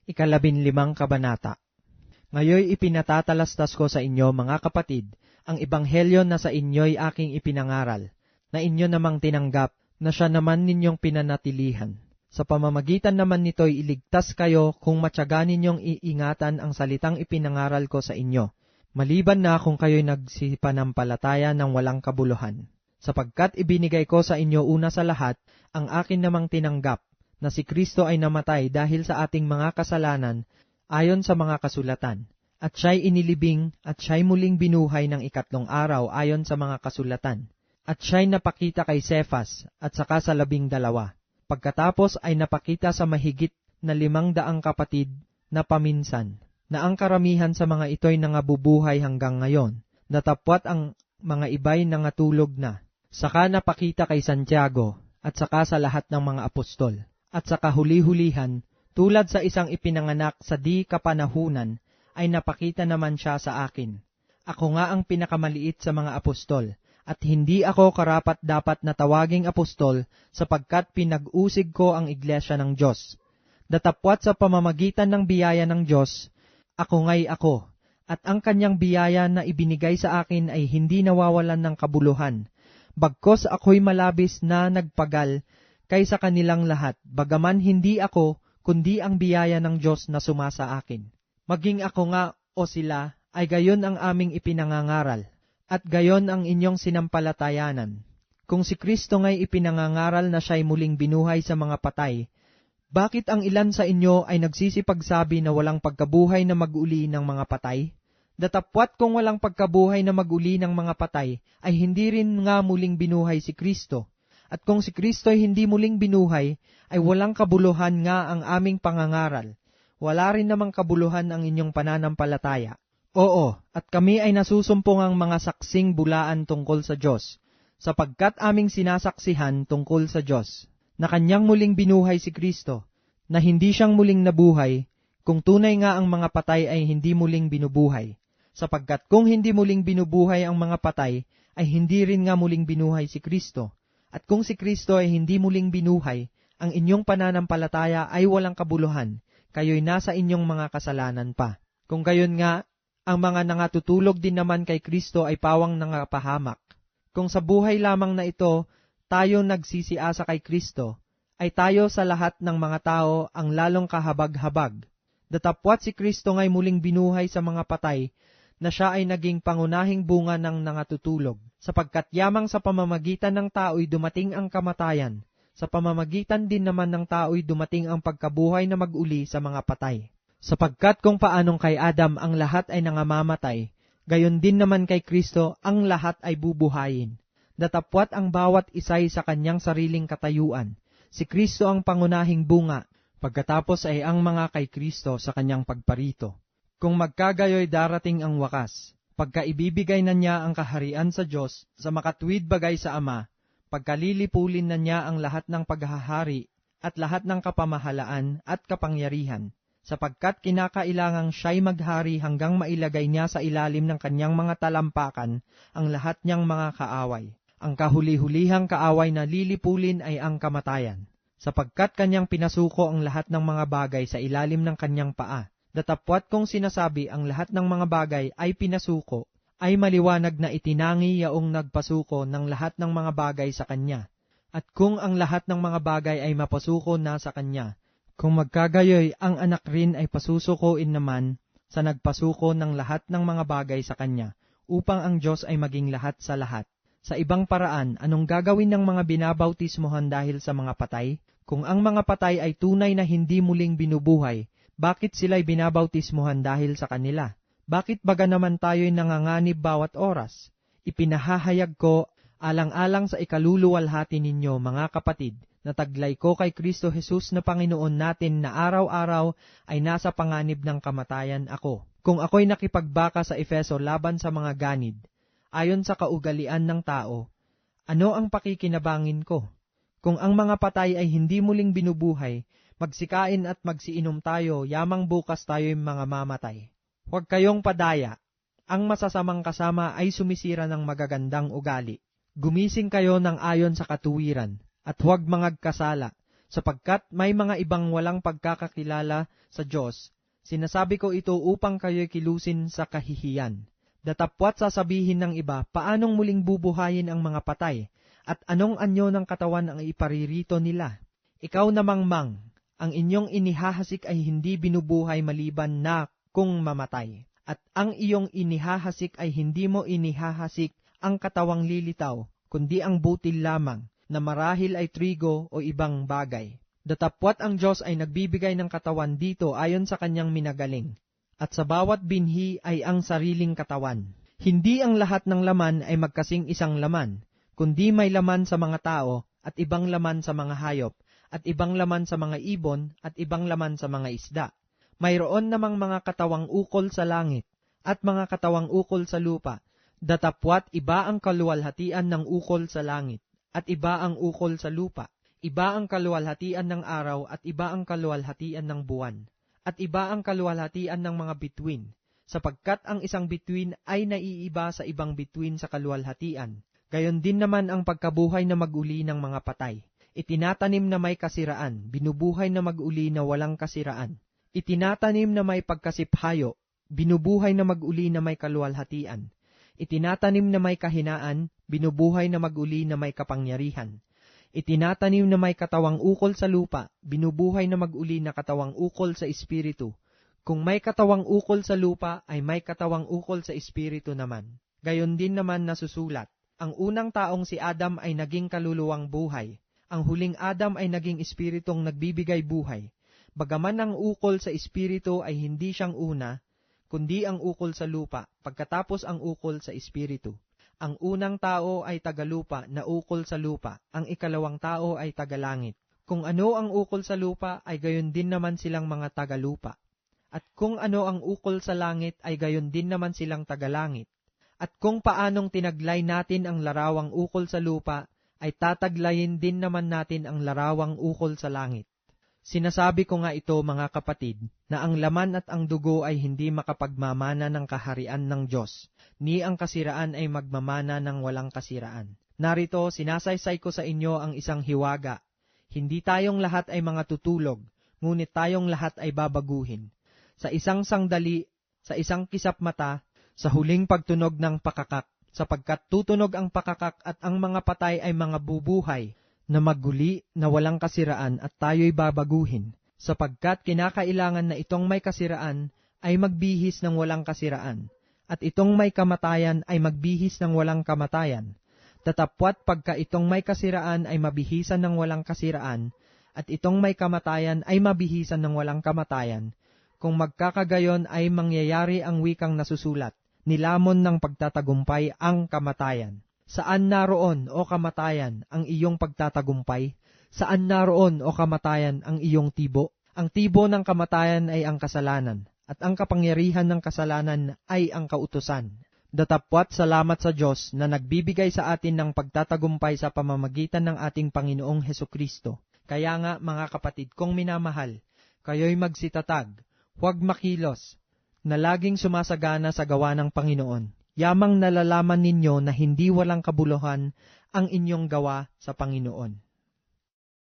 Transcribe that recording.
15 kabanata. Ngayoy ipinatatalastas ko sa inyo, mga kapatid, ang ebanghelyo na sa inyo'y aking ipinangaral, na inyo namang tinanggap, na siya naman ninyong pinanatilihan. Sa pamamagitan naman nito'y iligtas kayo kung matyaga ninyong iingatan ang salitang ipinangaral ko sa inyo, maliban na kung kayo'y nagsipanampalataya ng walang kabuluhan. Sapagkat ibinigay ko sa inyo una sa lahat ang akin namang tinanggap, na si Kristo ay namatay dahil sa ating mga kasalanan ayon sa mga kasulatan, at siya'y inilibing at siya'y muling binuhay ng 3 araw ayon sa mga kasulatan, at siya'y napakita kay Cefas at saka sa 12. Pagkatapos ay napakita sa mahigit na 500 kapatid na paminsan, na ang karamihan sa mga ito'y nangabubuhay hanggang ngayon, natapwat ang mga iba'y nangatulog na. Saka napakita kay Santiago at saka sa lahat ng mga apostol. At sa kahuli-hulihan, tulad sa isang ipinanganak sa di kapanahunan, ay napakita naman siya sa akin. Ako nga ang pinakamaliit sa mga apostol, at hindi ako karapat-dapat na tawaging apostol, sapagkat pinag-usig ko ang iglesia ng Diyos. Datapwat sa pamamagitan ng biyaya ng Diyos, ako nga'y ako, at ang kanyang biyaya na ibinigay sa akin ay hindi nawawalan ng kabuluhan. Bagkos ako'y malabis na nagpagal kaysa kanilang lahat, bagaman hindi ako, kundi ang biyaya ng Diyos na sumasa akin. Maging ako nga o sila, ay gayon ang aming ipinangangaral, at gayon ang inyong sinampalatayanan. Kung si Kristo nga'y ipinangangaral na siya'y muling binuhay sa mga patay, bakit ang ilan sa inyo ay nagsisipagsabi na walang pagkabuhay na mag-uli ng mga patay? Datapwat kung walang pagkabuhay na mag-uli ng mga patay, ay hindi rin nga muling binuhay si Kristo. At kung si Kristo ay hindi muling binuhay, ay walang kabuluhan nga ang aming pangangaral. Wala rin namang kabuluhan ang inyong pananampalataya. Oo, at kami ay nasusumpong ang mga saksing bulaan tungkol sa Diyos, sapagkat aming sinasaksihan tungkol sa Diyos, na kanyang muling binuhay si Kristo, na hindi siyang muling nabuhay, kung tunay nga ang mga patay ay hindi muling binubuhay. Sapagkat kung hindi muling binubuhay ang mga patay, ay hindi rin nga muling binuhay si Kristo. At kung si Kristo ay hindi muling binuhay, ang inyong pananampalataya ay walang kabuluhan, kayo'y nasa inyong mga kasalanan pa. Kung gayon nga, ang mga nangatutulog din naman kay Kristo ay pawang nangapahamak. Kung sa buhay lamang na ito, tayo nagsisiasa kay Kristo, ay tayo sa lahat ng mga tao ang lalong kahabag-habag. Datapwat si Kristo nga'y muling binuhay sa mga patay, na siya ay naging pangunahing bunga ng nangatutulog, sapagkat yamang sa pamamagitan ng tao'y dumating ang kamatayan, sa pamamagitan din naman ng tao'y dumating ang pagkabuhay na mag-uli sa mga patay. Sapagkat kung paanong kay Adam ang lahat ay nangamamatay, gayon din naman kay Kristo ang lahat ay bubuhayin. Datapwat ang bawat isa'y sa kanyang sariling katayuan. Si Kristo ang pangunahing bunga, pagkatapos ay ang mga kay Kristo sa kanyang pagparito. Kung magkagayoy darating ang wakas, pagka ibibigay na niya ang kaharian sa Diyos, sa makatuwid bagay sa Ama, pagkalilipulin na niya ang lahat ng paghahari at lahat ng kapamahalaan at kapangyarihan, sapagkat kinakailangang siya'y maghari hanggang mailagay niya sa ilalim ng kanyang mga talampakan ang lahat niyang mga kaaway. Ang kahuli-hulihang kaaway na lilipulin ay ang kamatayan, sapagkat kanyang pinasuko ang lahat ng mga bagay sa ilalim ng kanyang paa. Datapwat kung sinasabi ang lahat ng mga bagay ay pinasuko, ay maliwanag na itinangi yaong nagpasuko ng lahat ng mga bagay sa kanya. At kung ang lahat ng mga bagay ay mapasuko na sa kanya, kung magkagayoy ang anak rin ay pasusukoin naman sa nagpasuko ng lahat ng mga bagay sa kanya, upang ang Diyos ay maging lahat sa lahat. Sa ibang paraan, anong gagawin ng mga binabautismohan dahil sa mga patay? Kung ang mga patay ay tunay na hindi muling binubuhay, bakit sila'y binabautismohan dahil sa kanila? Bakit baga naman tayo'y nanganganib bawat oras? Ipinahahayag ko, alang-alang sa ikaluluwalhati ninyo, mga kapatid, na taglay ko kay Kristo Jesus na Panginoon natin na araw-araw ay nasa panganib ng kamatayan ako. Kung ako'y nakipagbaka sa Efeso laban sa mga ganid, ayon sa kaugalian ng tao, ano ang pakikinabangin ko? Kung ang mga patay ay hindi muling binubuhay, magsikain at magsiinom tayo, yamang bukas tayo'y mga mamatay. Huwag kayong padaya. Ang masasamang kasama ay sumisira ng magagandang ugali. Gumising kayo ng ayon sa katuwiran, at huwag mangagkasala, Sapagkat may mga ibang walang pagkakakilala sa Diyos, sinasabi ko ito upang kayo'y kilusin sa kahihiyan. Datapwat sasabihin ng iba, paanong muling bubuhayin ang mga patay, at anong anyo ng katawan ang iparirito nila? Ikaw namang ang inyong inihahasik ay hindi binubuhay maliban na kung mamatay. At ang iyong inihahasik ay hindi mo inihahasik ang katawang lilitaw, kundi ang butil lamang, na marahil ay trigo o ibang bagay. Datapwat ang Diyos ay nagbibigay ng katawan dito ayon sa kanyang minagaling, at sa bawat binhi ay ang sariling katawan. Hindi ang lahat ng laman ay magkasing isang laman, kundi may laman sa mga tao, at ibang laman sa mga hayop, at ibang laman sa mga ibon, at ibang laman sa mga isda. Mayroon namang mga katawang ukol sa langit, at mga katawang ukol sa lupa. Datapwat iba ang kaluwalhatian ng ukol sa langit, at iba ang ukol sa lupa. Iba ang kaluwalhatian ng araw, at iba ang kaluwalhatian ng buwan. At iba ang kaluwalhatian ng mga bituin, sapagkat ang isang bituin ay naiiba sa ibang bituin sa kaluwalhatian. Gayon din naman ang pagkabuhay na mag-uli ng mga patay. Itinatanim na may kasiraan, binubuhay na mag-uli na walang kasiraan. Itinatanim na may pagkasiphayo, binubuhay na mag-uli na may kaluwalhatian. Itinatanim na may kahinaan, binubuhay na mag-uli na may kapangyarihan. Itinatanim na may katawang ukol sa lupa, binubuhay na mag-uli na katawang ukol sa espiritu. Kung may katawang ukol sa lupa, ay may katawang ukol sa espiritu naman. Gayon din naman nasusulat, ang unang taong si Adam ay naging kaluluwang buhay. Ang huling Adam ay naging espiritong nagbibigay buhay. Bagaman ang ukol sa espiritu ay hindi siyang una, kundi ang ukol sa lupa, pagkatapos ang ukol sa espiritu. Ang unang tao ay tagalupa na ukol sa lupa, ang ikalawang tao ay tagalangit. Kung ano ang ukol sa lupa, ay gayon din naman silang mga tagalupa. At kung ano ang ukol sa langit, ay gayon din naman silang tagalangit. At kung paanong tinaglay natin ang larawang ukol sa lupa, ay tataglayin din naman natin ang larawang ukol sa langit. Sinasabi ko nga ito, mga kapatid, na ang laman at ang dugo ay hindi makapagmamana ng kaharian ng Diyos, ni ang kasiraan ay magmamana ng walang kasiraan. Narito, sinasaysay ko sa inyo ang isang hiwaga. Hindi tayong lahat ay mga tutulog, ngunit tayong lahat ay babaguhin. Sa isang sandali, sa isang kisap mata, sa huling pagtunog ng pakakak, sapagkat tutunog ang pakakak at ang mga patay ay mga bubuhay, na maguli na walang kasiraan at tayo'y babaguhin, sapagkat kinakailangan na itong may kasiraan ay magbihis ng walang kasiraan, at itong may kamatayan ay magbihis ng walang kamatayan. Tatapwat pagka itong may kasiraan ay mabihisan ng walang kasiraan, at itong may kamatayan ay mabihisan ng walang kamatayan, kung magkakagayon ay mangyayari ang wikang nasusulat, nilamon ng pagtatagumpay ang kamatayan. Saan naroon, o kamatayan, ang iyong pagtatagumpay? Saan naroon, o kamatayan, ang iyong tibo? Ang tibo ng kamatayan ay ang kasalanan, at ang kapangyarihan ng kasalanan ay ang kautusan. Datapwat salamat sa Diyos na nagbibigay sa atin ng pagtatagumpay sa pamamagitan ng ating Panginoong Hesukristo. Kaya nga, mga kapatid kong minamahal, kayo'y magsitatag, huwag makilos, na laging sumasagana sa gawa ng Panginoon. Yamang nalalaman ninyo na hindi walang kabuluhan ang inyong gawa sa Panginoon.